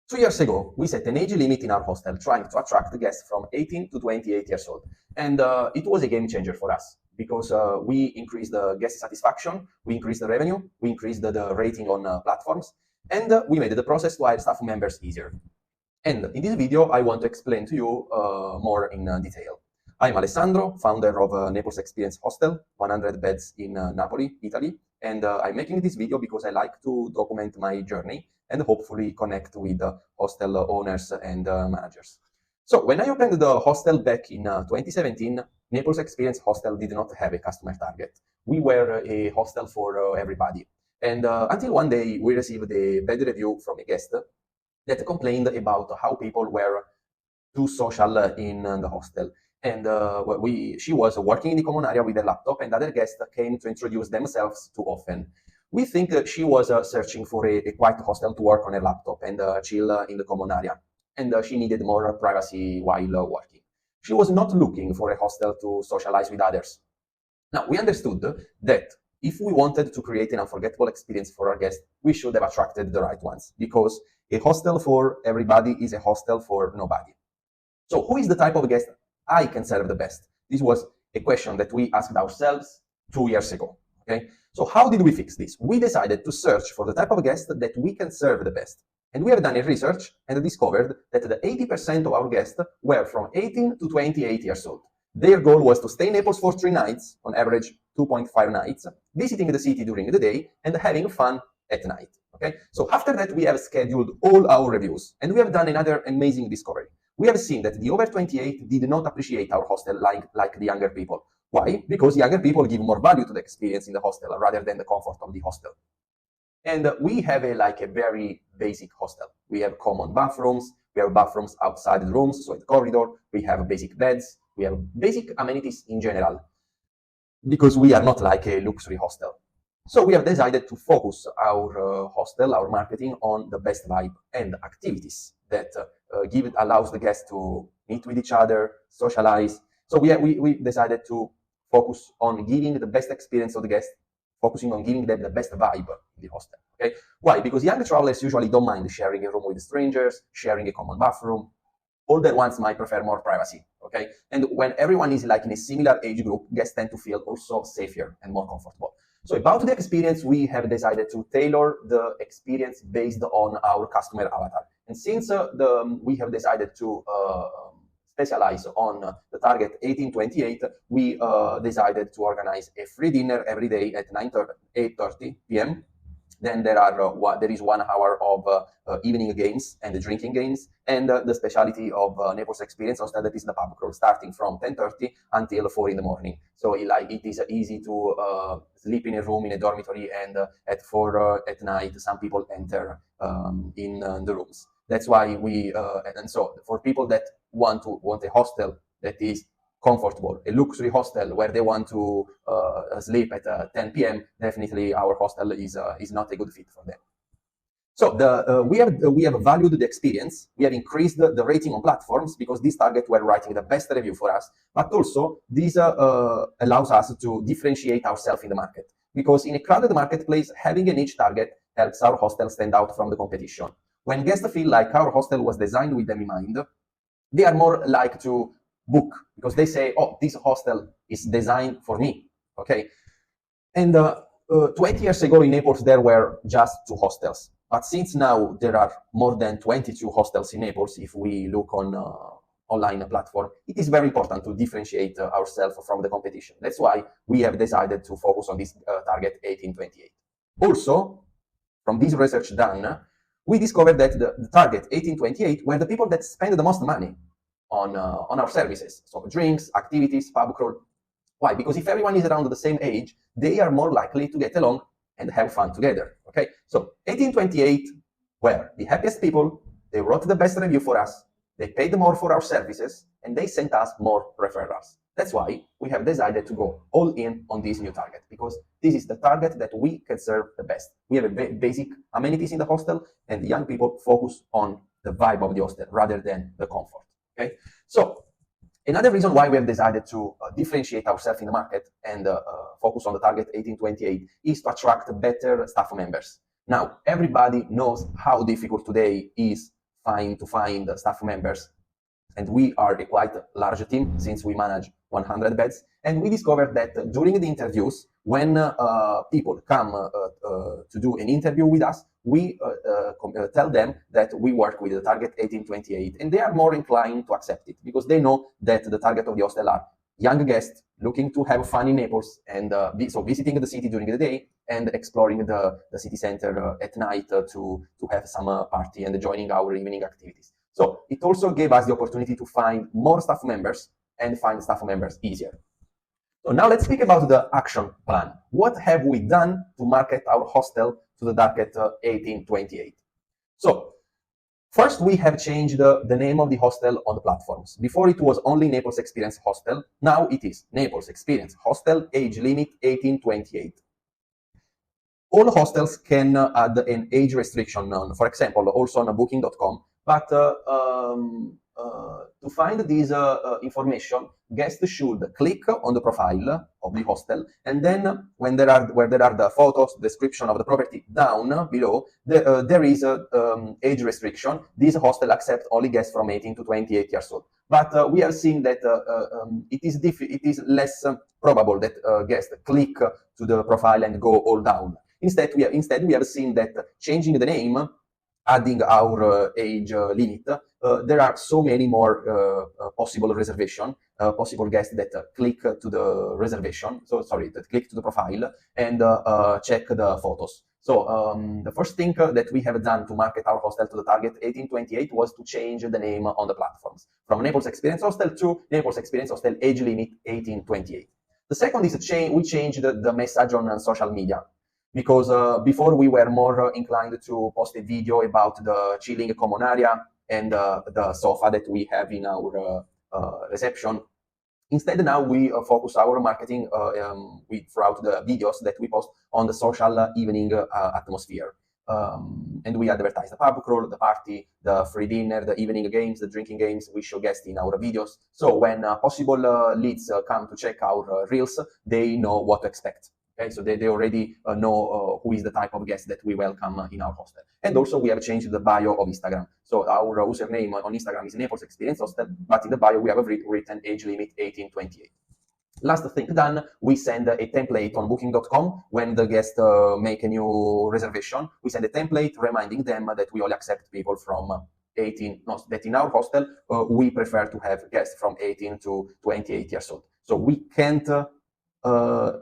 2 years ago, we set an age limit in our hostel, trying to attract guests from 18 to 28 years old. And it was a game changer for us because we increased the guest satisfaction, we increased the revenue, we increased the rating on platforms, and we made the process to hire staff members easier. And in this video, I want to explain to you more in detail. I'm Alessandro, founder of Naples Experience Hostel, 100 beds in Napoli, Italy. And I'm making this video because I like to document my journey and hopefully connect with hostel owners and managers. So when I opened the hostel back in 2017, Naples Experience Hostel did not have a customer target. We were a hostel for everybody. And until one day we received a bad review from a guest that complained about how people were too social in the hostel. And she was working in the common area with a laptop, and other guests came to introduce themselves too often. We think she was searching for a quiet hostel to work on her laptop and chill in the common area. And she needed more privacy while working. She was not looking for a hostel to socialize with others. Now, we understood that if we wanted to create an unforgettable experience for our guests, we should have attracted the right ones, because a hostel for everybody is a hostel for nobody. So who is the type of guest I can serve the best? This was a question that we asked ourselves 2 years ago. Okay, so how did we fix this? We decided to search for the type of guest that we can serve the best. And we have done a research and discovered that the 80% of our guests were from 18 to 28 years old. Their goal was to stay in Naples for 3 nights, on average 2.5 nights, visiting the city during the day and having fun at night. Okay, so after that, we have scheduled all our reviews, and we have done another amazing discovery. We have seen that the over 28 did not appreciate our hostel like the younger people. Why? Because younger people give more value to the experience in the hostel rather than the comfort of the hostel. And we have a very basic hostel. We have common bathrooms, we have bathrooms outside the rooms, so in the corridor, we have basic beds, we have basic amenities in general, because we are not like a luxury hostel. So we have decided to focus our hostel, our marketing, on the best vibe and activities that allows the guests to meet with each other, socialize. So we decided to focus on giving the best experience of the guests, focusing on giving them the best vibe in the hostel. Okay, why? Because young travelers usually don't mind sharing a room with strangers, sharing a common bathroom. Older ones might prefer more privacy. Okay, and when everyone is like in a similar age group, guests tend to feel also safer and more comfortable. So about the experience, we have decided to tailor the experience based on our customer avatar. And since we have decided to specialize on the target 18-28, we decided to organize a free dinner every day at 8:30 p.m. Then there is 1 hour of evening games and drinking games, and the specialty of Naples Experience Hostel, that is the pub crawl, starting from 10:30 until 4 in the morning. So it is easy to sleep in a room in a dormitory, and at 4 at night, some people enter in the rooms. That's why and so for people that want a hostel that is comfortable, a luxury hostel where they want to sleep at 10 p.m., definitely our hostel is not a good fit for them. So we have valued the experience. We have increased the rating on platforms because these targets were writing the best review for us. But also this allows us to differentiate ourselves in the market, because in a crowded marketplace, having a niche target helps our hostel stand out from the competition. When guests feel like our hostel was designed with them in mind, they are more like to book, because they say, oh, this hostel is designed for me. Okay, and 20 years ago in Naples there were just 2 hostels, but since now there are more than 22 hostels in Naples, if we look on online platform, it is very important to differentiate ourselves from the competition. That's why we have decided to focus on this target 18-28. Also, from this research done, we discovered that the target 18-28 were the people that spend the most money on our services. So drinks, activities, pub crawl. Why? Because if everyone is around the same age, they are more likely to get along and have fun together. Okay, so 18-28 were the happiest people. They wrote the best review for us. They paid more for our services, and they sent us more referrals. That's why we have decided to go all in on this new target, because this is the target that we can serve the best. We have basic amenities in the hostel, and the young people focus on the vibe of the hostel rather than the comfort. Okay, so another reason why we have decided to differentiate ourselves in the market and focus on the target 18-28 is to attract better staff members. Now, everybody knows how difficult today is to find staff members. And we are a quite large team since we manage 100 beds. And we discovered that during the interviews, when people come to do an interview with us, we tell them that we work with the target 1828, and they are more inclined to accept it because they know that the target of the hostel are young guests looking to have fun in Naples, and so visiting the city during the day and exploring the city center at night to have some party and joining our evening activities. So it also gave us the opportunity to find more staff members and find staff members easier. So now let's speak about the action plan. What have we done to market our hostel to the target 1828? So first, we have changed the name of the hostel on the platforms. Before it was only Naples Experience Hostel. Now it is Naples Experience Hostel, age limit 1828. All hostels can add an age restriction on, for example, also on booking.com. But to find this information, guests should click on the profile of the hostel, and then where there are the photos, description of the property down below, there is a age restriction. This hostel accepts only guests from 18 to 28 years old. But we are seeing that it is less probable that guests click to the profile and go all down. Instead, we have seen that changing the name, adding our age limit, there are so many more possible reservation, possible guests that click to the reservation, that click to the profile and check the photos. So the first thing that we have done to market our hostel to the target 1828 was to change the name on the platforms from Naples Experience Hostel to Naples Experience Hostel age limit 1828. The second is we changed the message on social media. Because before we were more inclined to post a video about the chilling common area and the sofa that we have in our reception. Instead, now we focus our marketing throughout the videos that we post on the social evening atmosphere. And we advertise the pub crawl, the party, the free dinner, the evening games, the drinking games. We show guests in our videos. So when possible leads come to check our reels, they know what to expect. Okay, so they already know who is the type of guest that we welcome in our hostel. And also we have changed the bio of Instagram. So our username on Instagram is Naples Experience Hostel, but in the bio we have written age limit 1828. Last thing done, we send a template on booking.com when the guest make a new reservation. We send a template reminding them that we only accept people from 18, that in our hostel we prefer to have guests from 18 to 28 years old. So we can't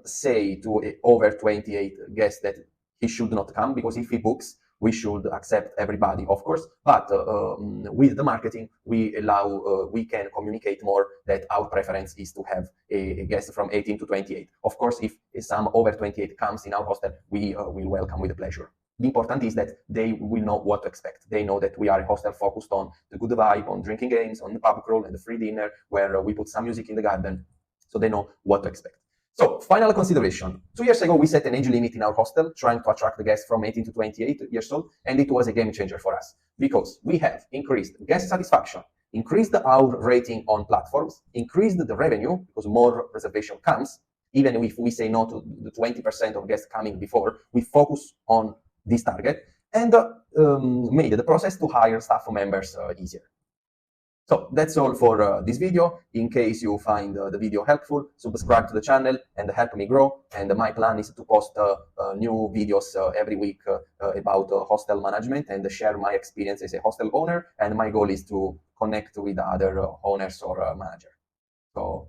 say to over 28 guests that he should not come, because if he books, we should accept everybody, of course. But with the marketing, we can communicate more that our preference is to have a guest from 18 to 28. Of course, if some over 28 comes in our hostel, we will welcome with pleasure. The important is that they will know what to expect. They know that we are a hostel focused on the good vibe, on drinking games, on the pub crawl and the free dinner, where we put some music in the garden, so they know what to expect. So, final consideration. 2 years ago, we set an age limit in our hostel, trying to attract the guests from 18 to 28 years old, and it was a game changer for us, because we have increased guest satisfaction, increased our rating on platforms, increased the revenue, because more reservation comes. Even if we say no to the 20% of guests coming before, we focus on this target, and made the process to hire staff members easier. So that's all for this video. In case you find the video helpful, subscribe to the channel and help me grow. And my plan is to post new videos every week about hostel management and share my experience as a hostel owner. And my goal is to connect with other owners or managers. So